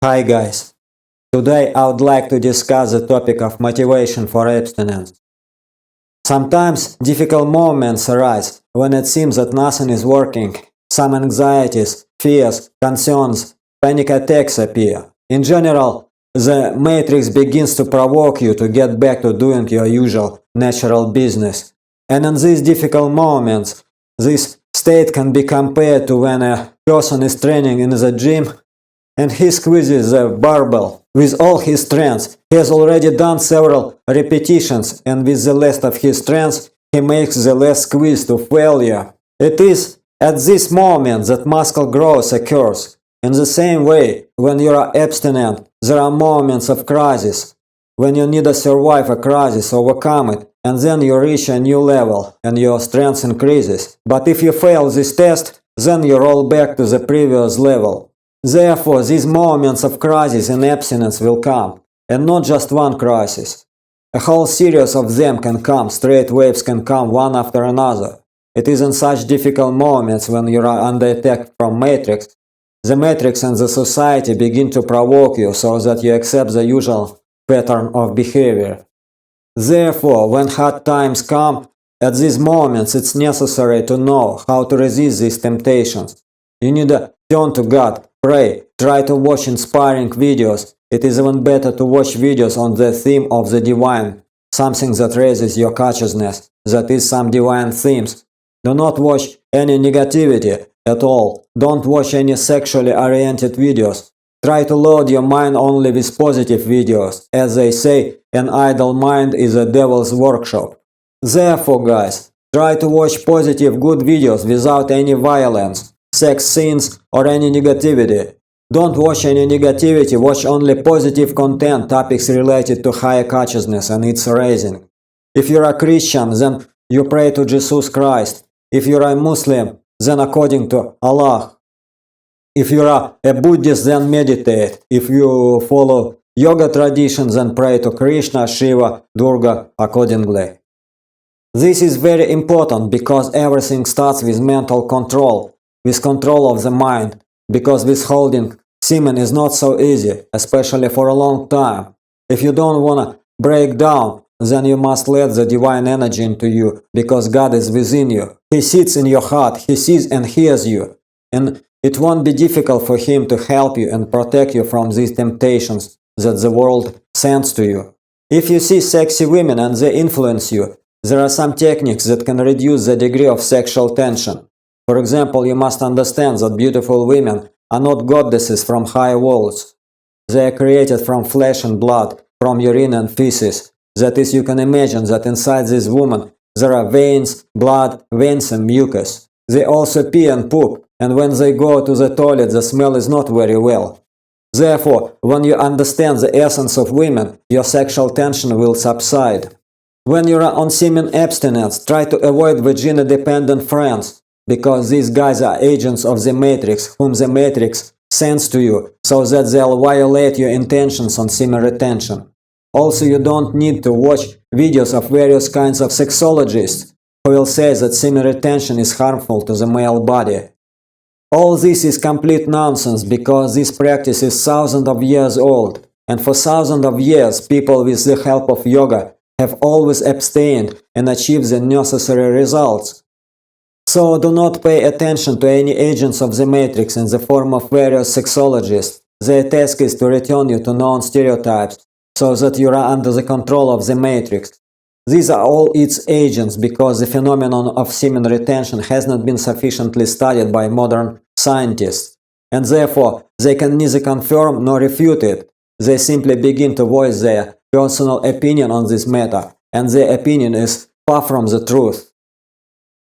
Hi guys, today I would like to discuss the topic of motivation for abstinence. Sometimes difficult moments arise when it seems that nothing is working. Some anxieties, fears, concerns, panic attacks appear. In general, the matrix begins to provoke you to get back to doing your usual natural business. And in these difficult moments, this state can be compared to when a person is training in the gym and he squeezes the barbell with all his strength. He has already done several repetitions, and with the last of his strength, he makes the last squeeze to failure. It is at this moment that muscle growth occurs. In the same way, when you are abstinent, there are moments of crisis, when you need to survive a crisis, overcome it, and then you reach a new level, and your strength increases. But if you fail this test, then you roll back to the previous level. Therefore, these moments of crisis and abstinence will come, and not just one crisis. A whole series of them can come, straight waves can come one after another. It is in such difficult moments when you are under attack from Matrix, the Matrix and the society begin to provoke you so that you accept the usual pattern of behavior. Therefore, when hard times come, at these moments it's necessary to know how to resist these temptations. You need to turn to God, pray, try to watch inspiring videos. It is even better to watch videos on the theme of the divine, something that raises your consciousness, that is some divine themes. Do not watch any negativity at all. Don't watch any sexually oriented videos. Try to load your mind only with positive videos. As they say, an idle mind is a devil's workshop. Therefore, guys, try to watch positive, good videos without any violence, sex scenes, or any negativity. Don't watch any negativity, watch only positive content, topics related to higher consciousness and its raising. If you're a Christian, then you pray to Jesus Christ. If you're a Muslim, then according to Allah. If you're a Buddhist, then meditate. If you follow yoga traditions, then pray to Krishna, Shiva, Durga accordingly. This is very important because everything starts with mental control, with control of the mind, because withholding semen is not so easy, especially for a long time. If you don't want to break down, then you must let the divine energy into you, because God is within you. He sits in your heart, He sees and hears you, and it won't be difficult for Him to help you and protect you from these temptations that the world sends to you. If you see sexy women and they influence you, there are some techniques that can reduce the degree of sexual tension. For example, you must understand that beautiful women are not goddesses from high walls. They are created from flesh and blood, from urine and feces. That is, you can imagine that inside this woman there are veins, blood, veins and mucus. They also pee and poop, and when they go to the toilet the smell is not very well. Therefore, when you understand the essence of women, your sexual tension will subside. When you are on semen abstinence, try to avoid vagina-dependent friends, because these guys are agents of the Matrix, whom the Matrix sends to you, so that they'll violate your intentions on semen retention. Also, you don't need to watch videos of various kinds of sexologists, who will say that semen retention is harmful to the male body. All this is complete nonsense, because this practice is thousands of years old, and for thousands of years people with the help of yoga have always abstained and achieved the necessary results. So do not pay attention to any agents of the Matrix in the form of various sexologists. Their task is to return you to known stereotypes, so that you are under the control of the Matrix. These are all its agents, because the phenomenon of semen retention has not been sufficiently studied by modern scientists, and therefore they can neither confirm nor refute it. They simply begin to voice their personal opinion on this matter, and their opinion is far from the truth.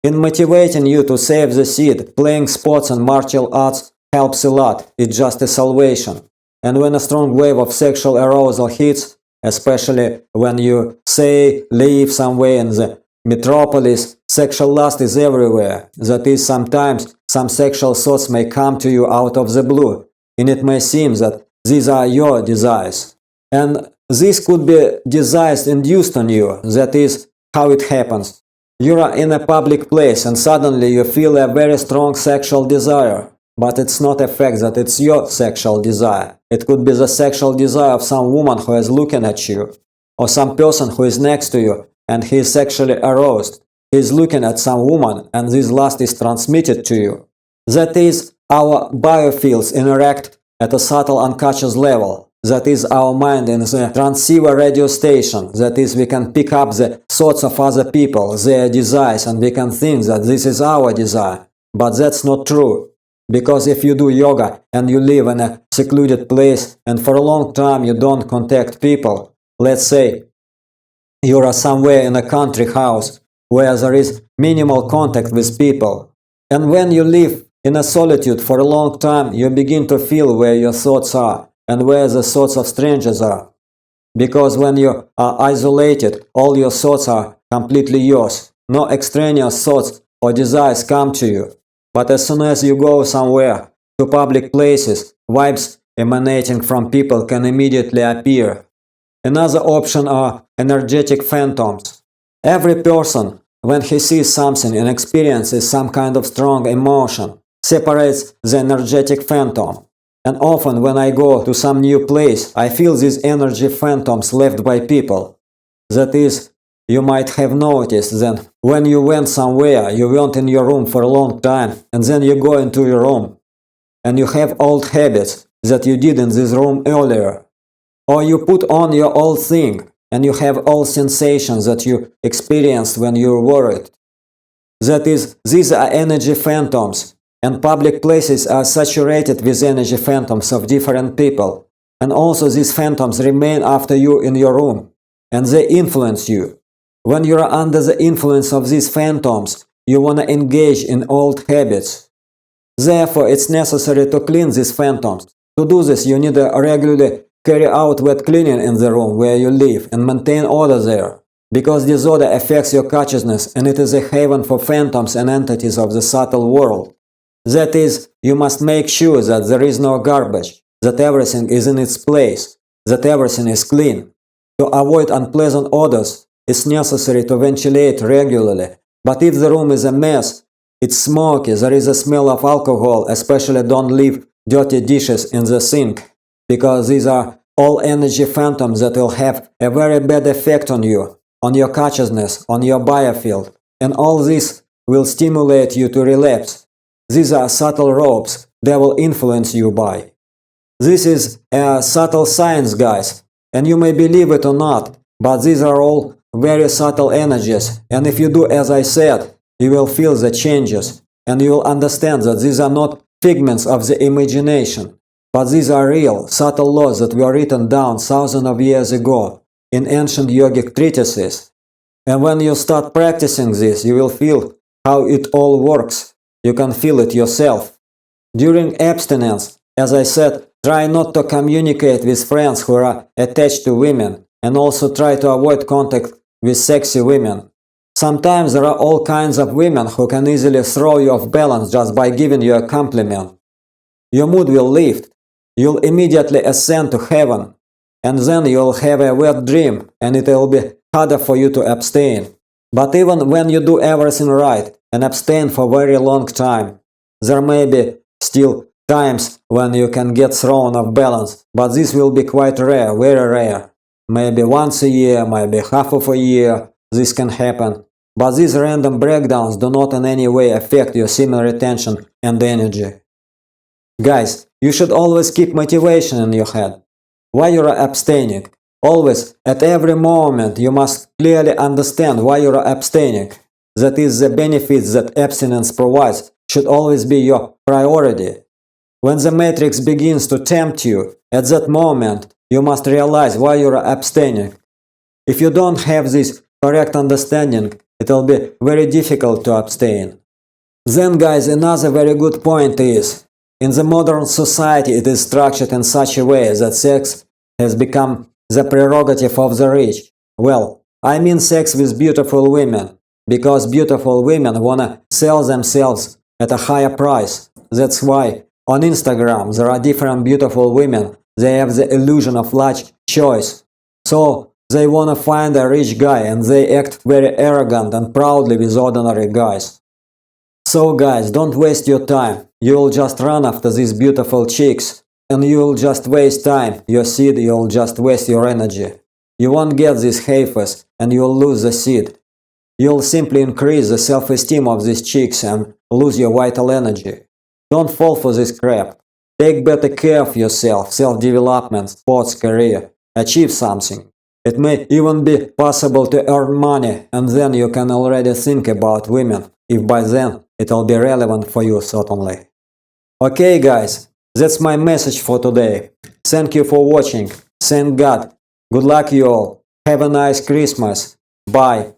In motivating you to save the seed, playing sports and martial arts helps a lot. It's just a salvation. And when a strong wave of sexual arousal hits, especially when you, say, live somewhere in the metropolis, sexual lust is everywhere. That is, sometimes some sexual thoughts may come to you out of the blue, and it may seem that these are your desires. And this could be desires induced on you. That is how it happens. You are in a public place and suddenly you feel a very strong sexual desire. But it's not a fact that it's your sexual desire. It could be the sexual desire of some woman who is looking at you, or some person who is next to you and he is sexually aroused. He is looking at some woman and this lust is transmitted to you. That is, our biofields interact at a subtle unconscious level. That is, our mind in the transceiver radio station. That is, we can pick up the thoughts of other people, their desires, and we can think that this is our desire. But that's not true. Because if you do yoga and you live in a secluded place and for a long time you don't contact people, let's say you are somewhere in a country house where there is minimal contact with people, and when you live in a solitude for a long time, you begin to feel where your thoughts are and where the thoughts of strangers are. Because when you are isolated, all your thoughts are completely yours. No extraneous thoughts or desires come to you. But as soon as you go somewhere, to public places, vibes emanating from people can immediately appear. Another option are energetic phantoms. Every person, when he sees something and experiences some kind of strong emotion, separates the energetic phantom. And often when I go to some new place, I feel these energy phantoms left by people. That is, you might have noticed that when you went somewhere, you weren't in your room for a long time, and then you go into your room, and you have old habits that you did in this room earlier. Or you put on your old thing, and you have old sensations that you experienced when you were worried. That is, these are energy phantoms, and public places are saturated with energy phantoms of different people. And also these phantoms remain after you in your room, and they influence you. When you are under the influence of these phantoms, you want to engage in old habits. Therefore, it's necessary to clean these phantoms. To do this, you need to regularly carry out wet cleaning in the room where you live and maintain order there. Because disorder affects your consciousness and it is a haven for phantoms and entities of the subtle world. That is, you must make sure that there is no garbage, that everything is in its place, that everything is clean. To avoid unpleasant odors, it's necessary to ventilate regularly. But if the room is a mess, it's smoky, there is a smell of alcohol, especially don't leave dirty dishes in the sink, because these are all energy phantoms that will have a very bad effect on you, on your consciousness, on your biofield, and all this will stimulate you to relapse. These are subtle ropes they will influence you by. This is a subtle science, guys, and you may believe it or not, but these are all very subtle energies, and if you do as I said, you will feel the changes, and you will understand that these are not figments of the imagination, but these are real, subtle laws that were written down thousands of years ago in ancient yogic treatises. And when you start practicing this, you will feel how it all works. You can feel it yourself. During abstinence, as I said, try not to communicate with friends who are attached to women, and also try to avoid contact with sexy women. Sometimes there are all kinds of women who can easily throw you off balance just by giving you a compliment. Your mood will lift. You'll immediately ascend to heaven, and then you'll have a wet dream, and it will be harder for you to abstain. But even when you do everything right and abstain for a very long time, there may be still times when you can get thrown off balance, but this will be quite rare, very rare. Maybe once a year, maybe half of a year, this can happen. But these random breakdowns do not in any way affect your semen retention and energy. Guys, you should always keep motivation in your head. Why you are abstaining? Always, at every moment, you must clearly understand why you are abstaining. That is, the benefits that abstinence provides should always be your priority. When the matrix begins to tempt you, at that moment, you must realize why you are abstaining. If you don't have this correct understanding, it will be very difficult to abstain. Then, guys, another very good point is, in the modern society it is structured in such a way that sex has become the prerogative of the rich. Well, I mean sex with beautiful women, because beautiful women wanna sell themselves at a higher price. That's why on Instagram there are different beautiful women. They have the illusion of large choice. So they wanna find a rich guy and they act very arrogant and proudly with ordinary guys. So guys, don't waste your time. You will just run after these beautiful chicks. and you'll just waste time, your seed, you'll just waste your energy. You won't get these heifers and you'll lose the seed. You'll simply increase the self-esteem of these chicks and lose your vital energy. Don't fall for this crap. Take better care of yourself, self-development, sports, career. Achieve something. It may even be possible to earn money, and then you can already think about women, if by then it'll be relevant for you, certainly. Okay guys, that's my message for today. Thank you for watching. Thank God. Good luck you all. Have a nice Christmas. Bye.